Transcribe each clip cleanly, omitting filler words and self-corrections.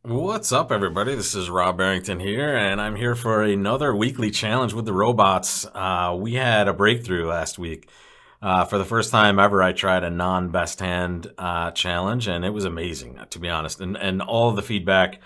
What's up, everybody? This is Rob Barrington here, and I'm here for another weekly challenge with the robots. We had a breakthrough last week. For the first time ever, I tried a non-best hand challenge, and it was amazing, to be honest. And all of the feedback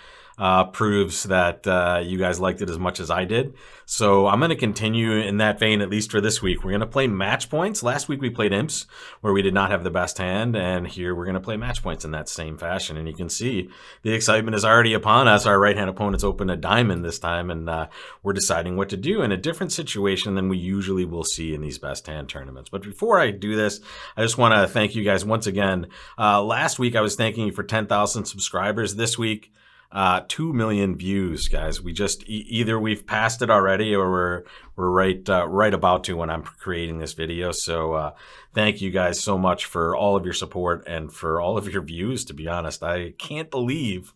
proves that you guys liked it as much as I did. So I'm going to continue in that vein, at least for this week. We're going to play match points. Last week we played imps, where we did not have the best hand, and here we're going to play match points in that same fashion. And you can see the excitement is already upon us. Our right hand opponents open a diamond this time, and we're deciding what to do in a different situation than we usually will see in these best hand tournaments. But before I do this, I just want to thank you guys once again. Last week I was thanking you for 10,000 subscribers. This week, 2 million views, guys. We just either we've passed it already, or we're right about to when I'm creating this video. So thank you guys so much for all of your support and for all of your views. To be honest, I can't believe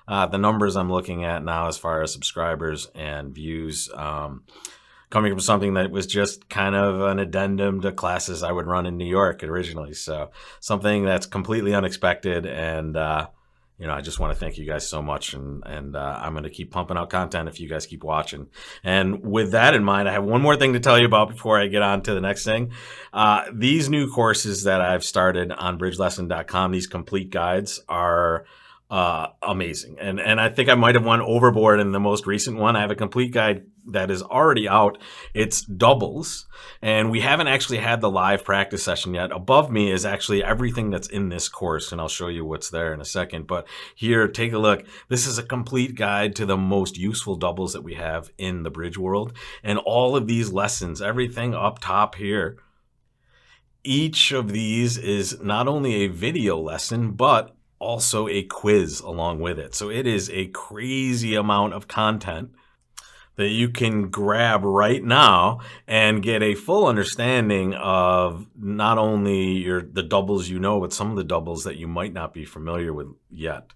the numbers I'm looking at now as far as subscribers and views. Coming from something that was just kind of an addendum to classes I would run in New York originally. So something that's completely unexpected, and I just want to thank you guys so much, and I'm going to keep pumping out content if you guys keep watching. And with that in mind, I have one more thing to tell you about before I get on to the next thing. These new courses that I've started on bridgelesson.com, these complete guides, are amazing. And I think I might have went overboard in the most recent one. I have a complete guide that is already out. It's doubles, and we haven't actually had the live practice session yet. Above me is actually everything that's in this course, and I'll show you what's there in a second. But here, take a look. This is a complete guide to the most useful doubles that we have in the bridge world. And all of these lessons, everything up top here, each of these is not only a video lesson, but also a quiz along with it. So it is a crazy amount of content that you can grab right now and get a full understanding of not only the doubles but some of the doubles that you might not be familiar with yet.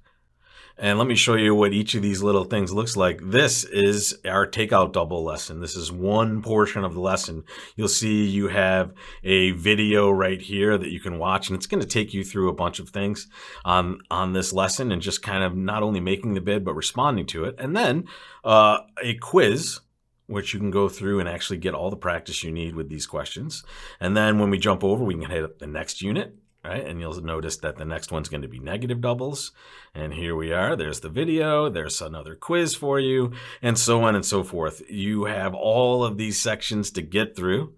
And let me show you what each of these little things looks like. This is our takeout double lesson. This is one portion of the lesson. You'll see you have a video right here that you can watch, and it's going to take you through a bunch of things on this lesson, and just kind of not only making the bid, but responding to it. And then a quiz, which you can go through and actually get all the practice you need with these questions. And then when we jump over, we can hit the next unit. Right, and you'll notice that the next one's going to be negative doubles. And here we are. There's the video. There's another quiz for you, and so on and so forth. You have all of these sections to get through.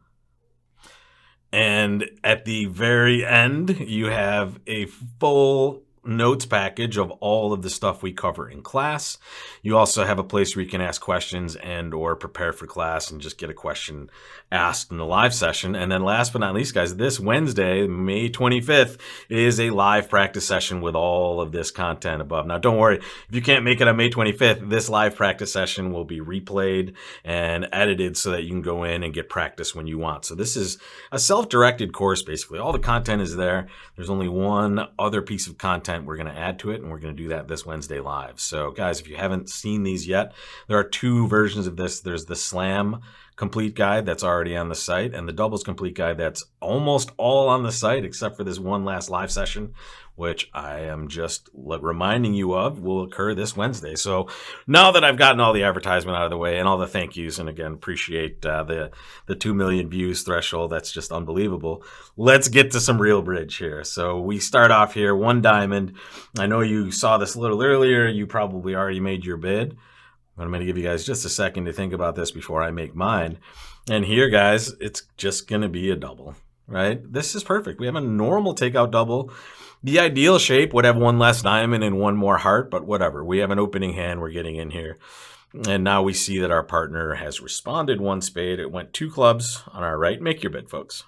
And at the very end, you have a full notes package of all of the stuff we cover in class. You also have a place where you can ask questions and or prepare for class and just get a question asked in the live session. And then last but not least, guys, this Wednesday, May 25th, is a live practice session with all of this content above. Now, don't worry, if you can't make it on May 25th, this live practice session will be replayed and edited so that you can go in and get practice when you want. So this is a self-directed course, basically. All the content is there. There's only one other piece of content we're going to add to it, and we're going to do that this Wednesday live. So guys, if you haven't seen these yet, there are two versions of this. There's the Slam complete guide that's already on the site, and the doubles complete guide that's almost all on the site except for this one last live session, which I am just reminding you of will occur this Wednesday. So now that I've gotten all the advertisement out of the way and all the thank yous, and again, appreciate the 2 million views threshold, that's just unbelievable. Let's get to some real bridge here. So we start off here, one diamond. I know you saw this a little earlier. You probably already made your bid. I'm going to give you guys just a second to think about this before I make mine. And here, guys, it's just going to be a double, right? This is perfect. We have a normal takeout double. The ideal shape would have one less diamond and one more heart, but whatever. We have an opening hand we're getting in here. And now we see that our partner has responded one spade. It went two clubs on our right. Make your bid, folks.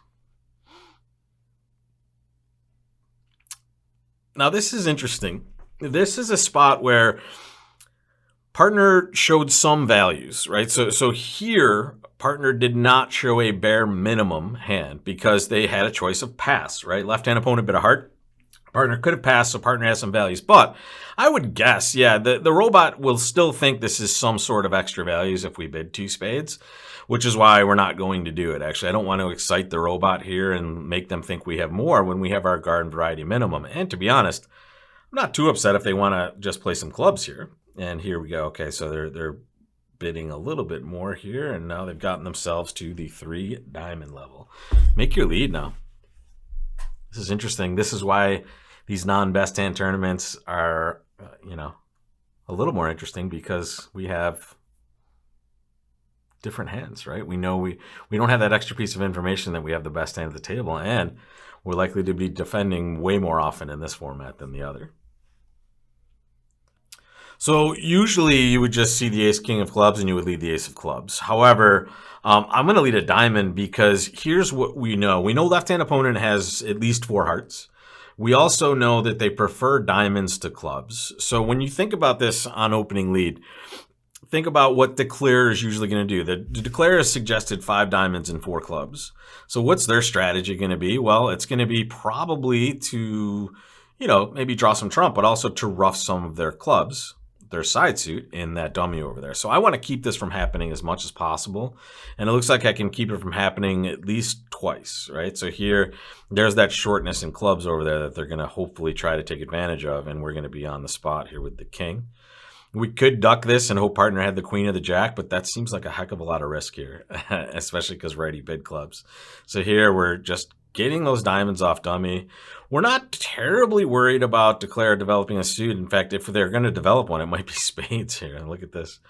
Now, this is interesting. This is a spot where partner showed some values, right? So here, partner did not show a bare minimum hand because they had a choice of pass, right? Left-hand opponent bid a heart. Partner could have passed, so partner has some values. But I would guess, yeah, the robot will still think this is some sort of extra values if we bid two spades, which is why we're not going to do it, actually. I don't want to excite the robot here and make them think we have more when we have our garden variety minimum. And to be honest, not too upset if they want to just play some clubs here. And here we go. Okay, so they're bidding a little bit more here, and now they've gotten themselves to the 3 diamond level. Make your lead now. This is interesting. This is why these non-best hand tournaments are, a little more interesting, because we have different hands, right? We know we don't have that extra piece of information that we have the best hand at the table, and we're likely to be defending way more often in this format than the other. So usually you would just see the ace king of clubs and you would lead the ace of clubs. However, I'm going to lead a diamond because here's what we know. We know left-hand opponent has at least 4 hearts. We also know that they prefer diamonds to clubs. So when you think about this on opening lead, think about what declarer is usually going to do. The declarer has suggested 5 diamonds and 4 clubs. So what's their strategy going to be? Well, it's going to be probably to, maybe draw some trump, but also to rough some of their clubs, their side suit, in that dummy over there. So I want to keep this from happening as much as possible. And it looks like I can keep it from happening at least twice, right? So here, there's that shortness in clubs over there that they're going to hopefully try to take advantage of. And we're going to be on the spot here with the king. We could duck this and hope partner had the queen or the jack, but that seems like a heck of a lot of risk here, especially because righty bid clubs. So here we're just getting those diamonds off dummy. We're not terribly worried about declare developing a suit. In fact, if they're going to develop one, it might be spades here. Look at this.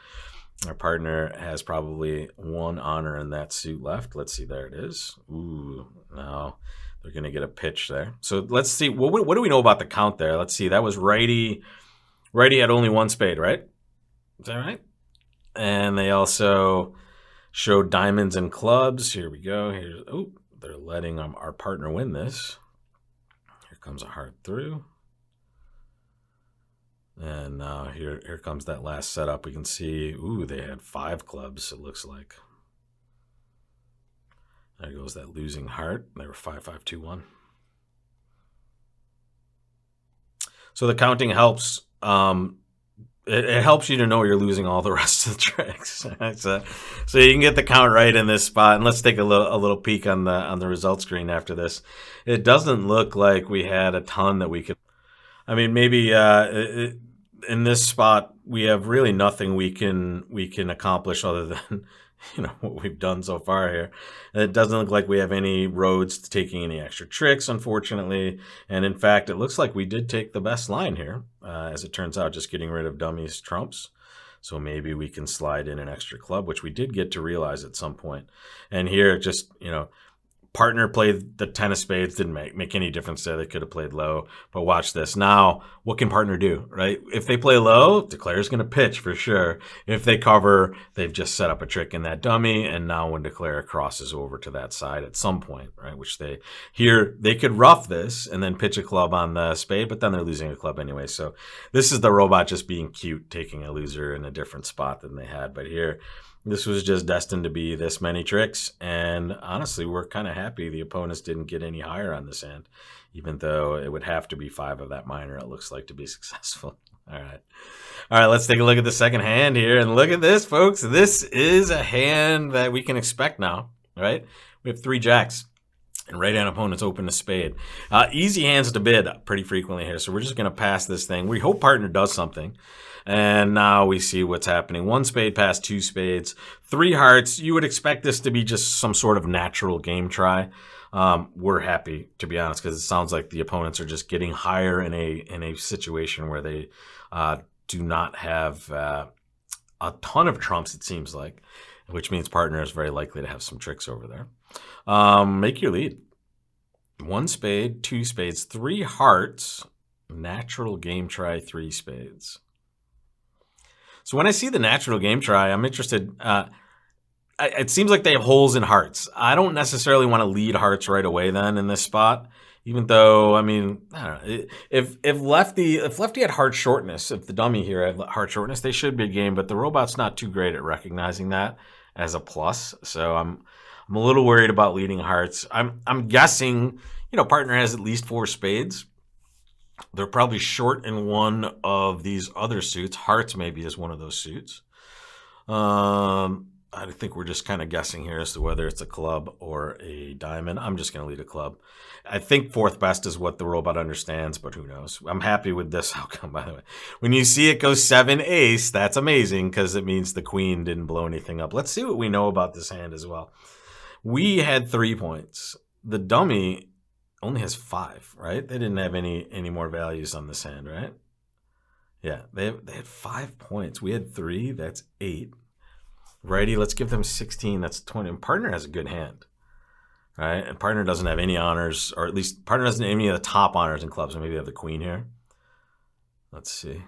Our partner has probably 1 honor in that suit left. Let's see. There it is. Ooh, no. They're going to get a pitch there. So let's see. What do we know about the count there? Let's see. That was righty. Righty had only 1 spade, right? Is that right? And they also showed diamonds and clubs. Here we go. They're letting our partner win this. Here comes a heart through. And now here comes that last setup. We can see, they had 5 clubs, it looks like. There goes that losing heart. They were 5-5-2-1. So the counting helps. It helps you to know you're losing all the rest of the tricks. So you can get the count right in this spot. And let's take a little peek on the result screen after this. It doesn't look like we had a ton that we could. I mean, maybe in this spot we have really nothing we can accomplish other than what we've done so far here. It doesn't look like we have any roads to taking any extra tricks, unfortunately. And in fact, it looks like we did take the best line here, as it turns out, just getting rid of dummies trumps. So maybe we can slide in an extra club, which we did get to realize at some point. And here, just, partner played the 10 of spades, didn't make any difference there. They could have played low, but watch this. Now, what can partner do, right? If they play low, declare's going to pitch for sure. If they cover, they've just set up a trick in that dummy, and now when declare crosses over to that side at some point, right, which they could rough this and then pitch a club on the spade, but then they're losing a club anyway. So this is the robot just being cute, taking a loser in a different spot than they had. But here, this was just destined to be this many tricks, and honestly, we're kind of happy the opponents didn't get any higher on this hand, even though it would have to be 5 of that minor, it looks like, to be successful. All right, let's take a look at the second hand here, and look at this, folks. This is a hand that we can expect now, right? We have 3 jacks, and right-hand opponents open a spade. Easy hands to bid pretty frequently here, so we're just going to pass this thing. We hope partner does something. And now we see what's happening. 1 spade past 2 spades, 3 hearts. You would expect this to be just some sort of natural game try. We're happy, to be honest, because it sounds like the opponents are just getting higher in a situation where they do not have a ton of trumps, it seems like, which means partner is very likely to have some tricks over there. Make your lead. 1 spade, 2 spades, 3 hearts, natural game try, 3 spades. So when I see the natural game try, I'm interested. It seems like they have holes in hearts. I don't necessarily want to lead hearts right away then in this spot, even though, I mean, I don't know. If lefty had heart shortness, if the dummy here had heart shortness, they should be game, but the robot's not too great at recognizing that as a plus. So I'm a little worried about leading hearts. I'm guessing, partner has at least 4 spades. They're probably short in one of these other suits. Hearts maybe is one of those suits. I I think we're just kind of guessing here as to whether it's a club or a diamond. I'm just going to lead a club. I think fourth best is what the robot understands, but who knows? I'm happy with this outcome, by the way. When you see it go 7 ace, that's amazing because it means the queen didn't blow anything up. Let's see what we know about this hand as well. We had 3 points. The dummy only has 5, right? They didn't have any more values on this hand, right? Yeah, they had 5 points. We had 3. That's 8. Righty, let's give them 16. That's 20. And partner has a good hand, right? And partner doesn't have any honors, or at least partner doesn't have any of the top honors in clubs. So maybe they have the queen here. Let's see.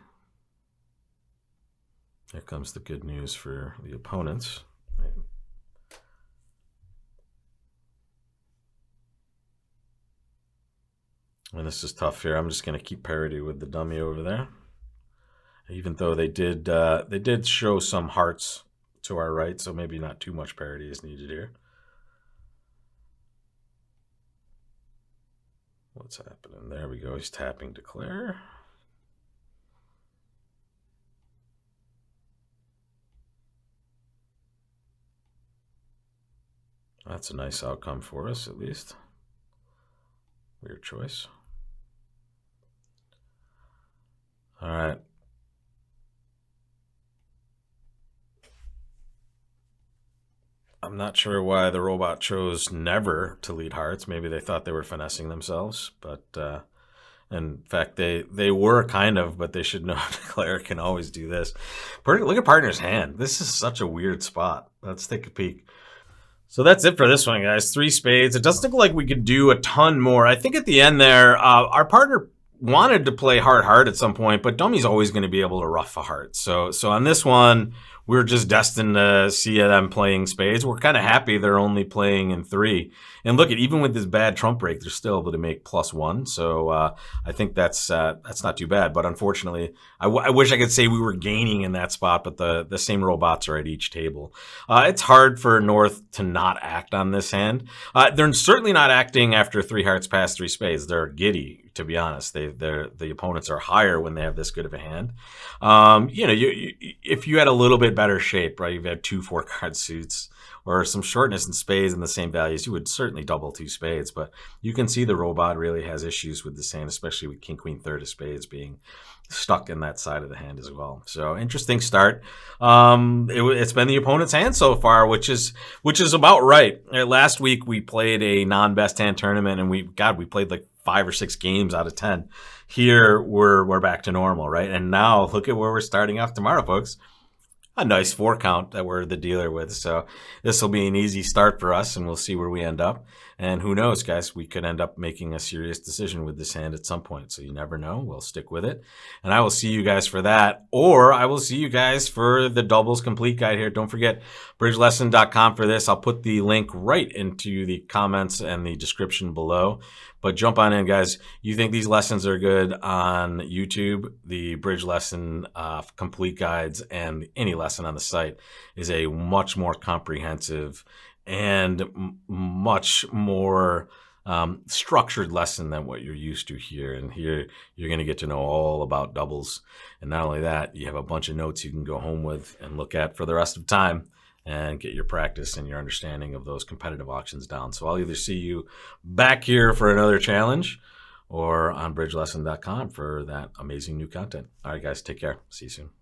Here comes the good news for the opponents. And this is tough here. I'm just going to keep parity with the dummy over there. Even though they did show some hearts to our right, so maybe not too much parity is needed here. What's happening? There we go. He's tapping declare. That's a nice outcome for us, at least. Weird choice. All right. I'm not sure why the robot chose never to lead hearts. Maybe they thought they were finessing themselves, but in fact, they were kind of, but they should know declare can always do this. Look at partner's hand. This is such a weird spot. Let's take a peek. So that's it for this one, guys. 3 spades. It doesn't look like we could do a ton more. I think at the end there, our partner wanted to play heart at some point, but dummy's always going to be able to rough a heart. So on this one, we're just destined to see them playing spades. We're kind of happy they're only playing in 3. And look at, even with this bad trump break, they're still able to make +1. So I think that's not too bad. But unfortunately, I wish I could say we were gaining in that spot, but the same robots are at each table. It's hard for North to not act on this hand. They're certainly not acting after 3 hearts past 3 spades. They're giddy, to be honest. The opponents are higher when they have this good of a hand. If you had a little bit better shape, right? You've had 2 4-card suits or some shortness in spades in the same values, you would certainly double 2 spades. But you can see the robot really has issues with this hand, especially with king, queen, third of spades being stuck in that side of the hand as well. So interesting start. It's been the opponent's hand so far, which is about right. Last week we played a non-best hand tournament, and we played like 5 or 6 games out of 10. Here we're back to normal, right? And now look at where we're starting off tomorrow, folks. A nice 4 count that we're the dealer with. So this will be an easy start for us, and we'll see where we end up. And who knows, guys, we could end up making a serious decision with this hand at some point. So you never know. We'll stick with it. And I will see you guys for that, or I will see you guys for the doubles complete guide here. Don't forget bridgelesson.com for this. I'll put the link right into the comments and the description below. But jump on in, guys. You think these lessons are good on YouTube? The Bridge Lesson complete guides and any lesson on the site is a much more comprehensive and much more structured lesson than what you're used to here. And here you're going to get to know all about doubles. And not only that, you have a bunch of notes you can go home with and look at for the rest of time and get your practice and your understanding of those competitive auctions down. So I'll either see you back here for another challenge or on bridgelesson.com for that amazing new content. All right, guys, take care. See you soon.